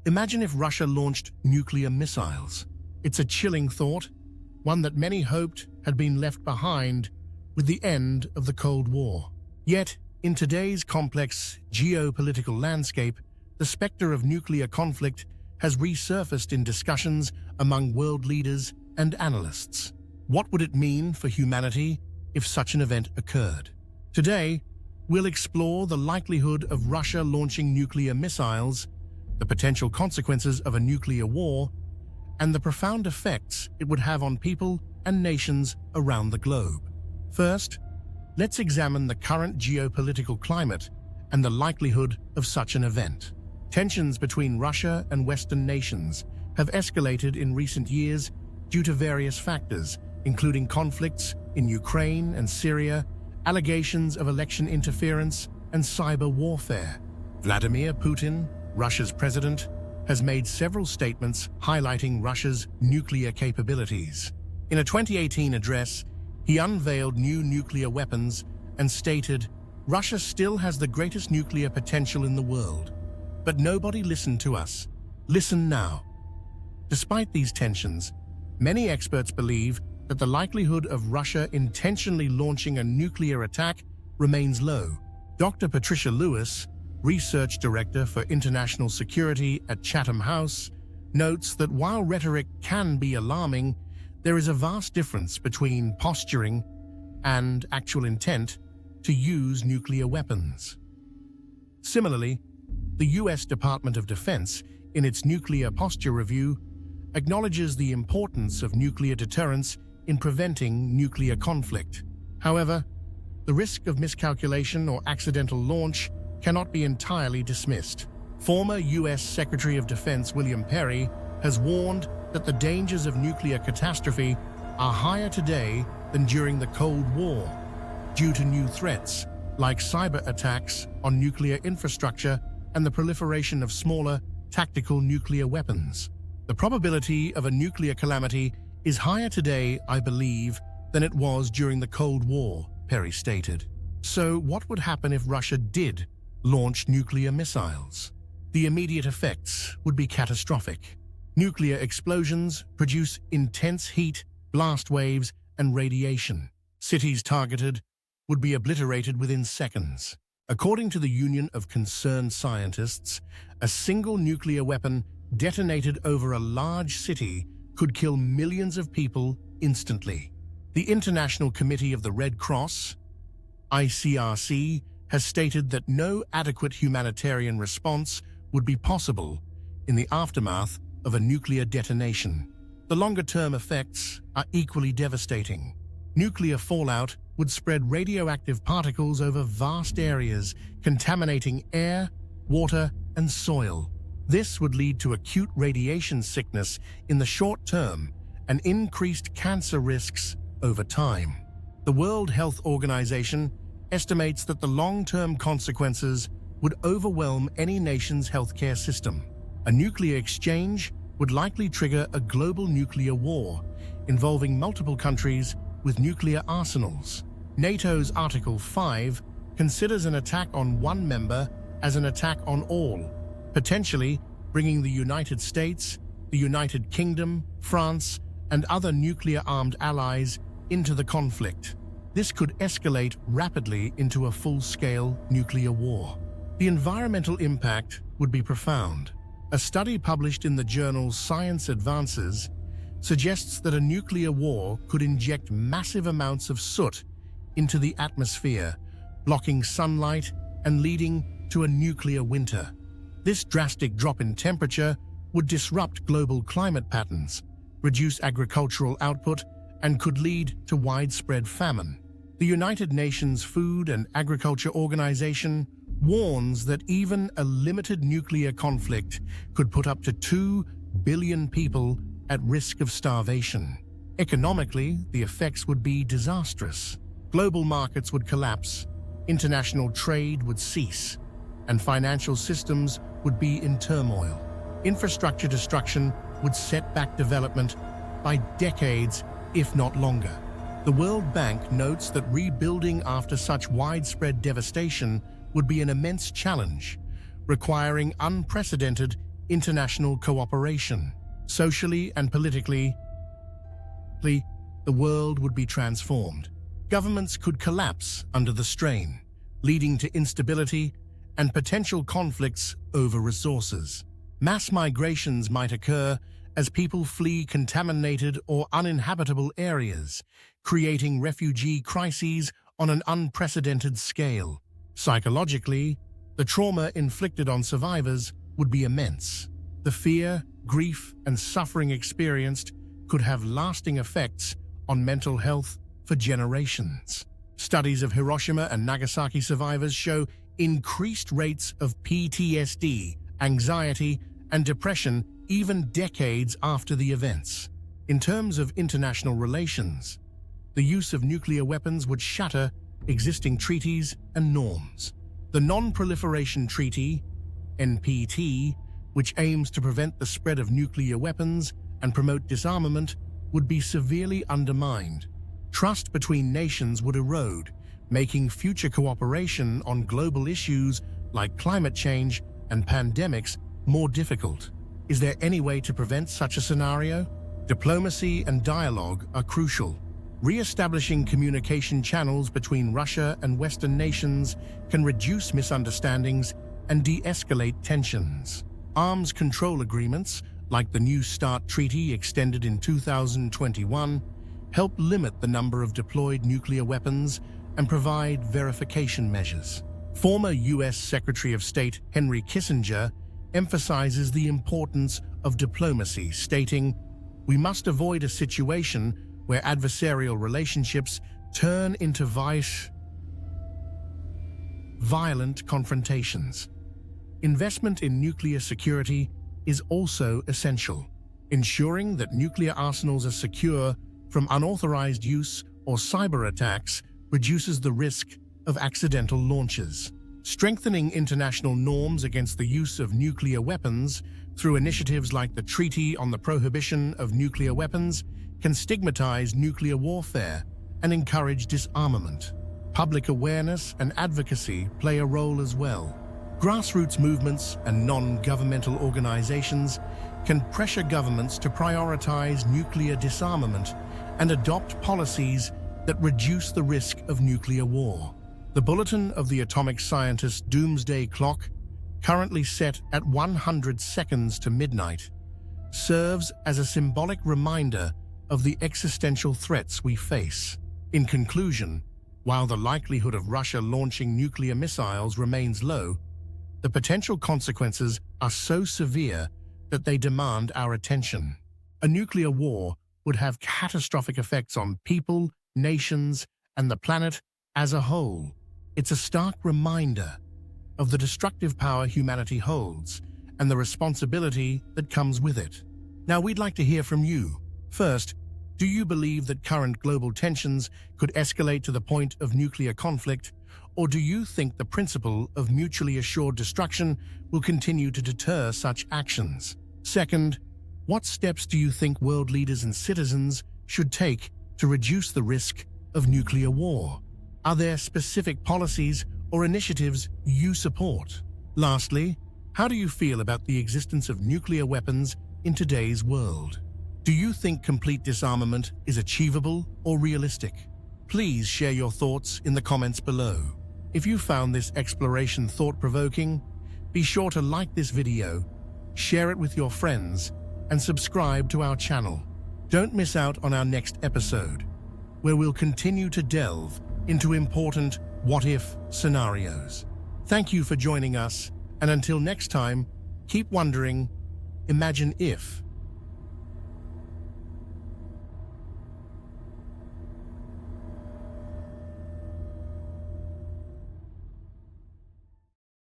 Imagine if Russia launched nuclear missiles. It's a chilling thought, one that many hoped had been left behind with the end of the Cold War. Yet, in today's complex geopolitical landscape, the specter of nuclear conflict has resurfaced in discussions among world leaders and analysts. What would it mean for humanity if such an event occurred? Today, we'll explore the likelihood of Russia launching nuclear missiles, the potential consequences of a nuclear war, and the profound effects it would have on people and nations around the globe. First, let's examine the current geopolitical climate and the likelihood of such an event. Tensions between Russia and Western nations have escalated in recent years due to various factors, including conflicts in Ukraine and Syria, allegations of election interference, and cyber warfare. Vladimir Putin, Russia's president, has made several statements highlighting Russia's nuclear capabilities. In a 2018 address, he unveiled new nuclear weapons and stated, "Russia still has the greatest nuclear potential in the world. But nobody listened to us. Listen now." Despite these tensions, many experts believe that the likelihood of Russia intentionally launching a nuclear attack remains low. Dr. Patricia Lewis, Research Director for International Security at Chatham House, notes that while rhetoric can be alarming, there is a vast difference between posturing and actual intent to use nuclear weapons. Similarly, the U.S. Department of Defense, in its Nuclear Posture Review, acknowledges the importance of nuclear deterrence in preventing nuclear conflict. However, the risk of miscalculation or accidental launch cannot be entirely dismissed. Former U.S. Secretary of Defense William Perry has warned that the dangers of nuclear catastrophe are higher today than during the Cold War, due to new threats like cyber attacks on nuclear infrastructure and the proliferation of smaller, tactical nuclear weapons. The probability of a nuclear calamity is higher today, I believe, than it was during the Cold War, Perry stated. So what would happen if Russia did launch nuclear missiles? The immediate effects would be catastrophic. Nuclear explosions produce intense heat, blast waves, and radiation. Cities targeted would be obliterated within seconds. According to the Union of Concerned Scientists, a single nuclear weapon detonated over a large city could kill millions of people instantly. The International Committee of the Red Cross, ICRC, has stated that no adequate humanitarian response would be possible in the aftermath of a nuclear detonation. The longer-term effects are equally devastating. Nuclear fallout would spread radioactive particles over vast areas, contaminating air, water, and soil. This would lead to acute radiation sickness in the short term and increased cancer risks over time. The World Health Organization estimates that the long-term consequences would overwhelm any nation's healthcare system. A nuclear exchange would likely trigger a global nuclear war involving multiple countries with nuclear arsenals. NATO's Article 5 considers an attack on one member as an attack on all, potentially bringing the United States, the United Kingdom, France, and other nuclear-armed allies into the conflict. This could escalate rapidly into a full-scale nuclear war. The environmental impact would be profound. A study published in the journal Science Advances suggests that a nuclear war could inject massive amounts of soot into the atmosphere, blocking sunlight and leading to a nuclear winter. This drastic drop in temperature would disrupt global climate patterns, reduce agricultural output, and could lead to widespread famine. The United Nations Food and Agriculture Organization warns that even a limited nuclear conflict could put up to 2 billion people at risk of starvation. Economically, the effects would be disastrous. Global markets would collapse, international trade would cease, and financial systems would be in turmoil. Infrastructure destruction would set back development by decades, if not longer. The World Bank notes that rebuilding after such widespread devastation would be an immense challenge, requiring unprecedented international cooperation. Socially and politically, the world would be transformed. Governments could collapse under the strain, leading to instability and potential conflicts over resources. Mass migrations might occur as people flee contaminated or uninhabitable areas, creating refugee crises on an unprecedented scale. Psychologically, the trauma inflicted on survivors would be immense. The fear, grief, and suffering experienced could have lasting effects on mental health for generations. Studies of Hiroshima and Nagasaki survivors show increased rates of PTSD, anxiety, and depression even decades after the events. In terms of international relations, the use of nuclear weapons would shatter existing treaties and norms. The Non-Proliferation Treaty, NPT, which aims to prevent the spread of nuclear weapons and promote disarmament, would be severely undermined. Trust between nations would erode, making future cooperation on global issues like climate change and pandemics more difficult. Is there any way to prevent such a scenario? Diplomacy and dialogue are crucial. Re-establishing communication channels between Russia and Western nations can reduce misunderstandings and de-escalate tensions. Arms control agreements, like the New START Treaty extended in 2021, help limit the number of deployed nuclear weapons and provide verification measures. Former U.S. Secretary of State Henry Kissinger emphasizes the importance of diplomacy, stating, "We must avoid a situation where adversarial relationships turn into violent confrontations." Investment in nuclear security is also essential. Ensuring that nuclear arsenals are secure from unauthorized use or cyber attacks reduces the risk of accidental launches. Strengthening international norms against the use of nuclear weapons through initiatives like the Treaty on the Prohibition of Nuclear Weapons can stigmatize nuclear warfare and encourage disarmament. Public awareness and advocacy play a role as well. Grassroots movements and non-governmental organizations can pressure governments to prioritize nuclear disarmament and adopt policies that reduce the risk of nuclear war. The Bulletin of the Atomic Scientist Doomsday Clock, currently set at 100 seconds to midnight, serves as a symbolic reminder of the existential threats we face. In conclusion, while the likelihood of Russia launching nuclear missiles remains low, the potential consequences are so severe that they demand our attention. A nuclear war would have catastrophic effects on people, nations, and the planet as a whole. It's a stark reminder of the destructive power humanity holds and the responsibility that comes with it. Now, we'd like to hear from you. First, do you believe that current global tensions could escalate to the point of nuclear conflict, or do you think the principle of mutually assured destruction will continue to deter such actions? Second, what steps do you think world leaders and citizens should take to reduce the risk of nuclear war? Are there specific policies or initiatives you support? Lastly, how do you feel about the existence of nuclear weapons in today's world? Do you think complete disarmament is achievable or realistic? Please share your thoughts in the comments below. If you found this exploration thought-provoking, be sure to like this video, share it with your friends, and subscribe to our channel. Don't miss out on our next episode, where we'll continue to delve into important what-if scenarios. Thank you for joining us, and until next time, keep wondering, imagine if.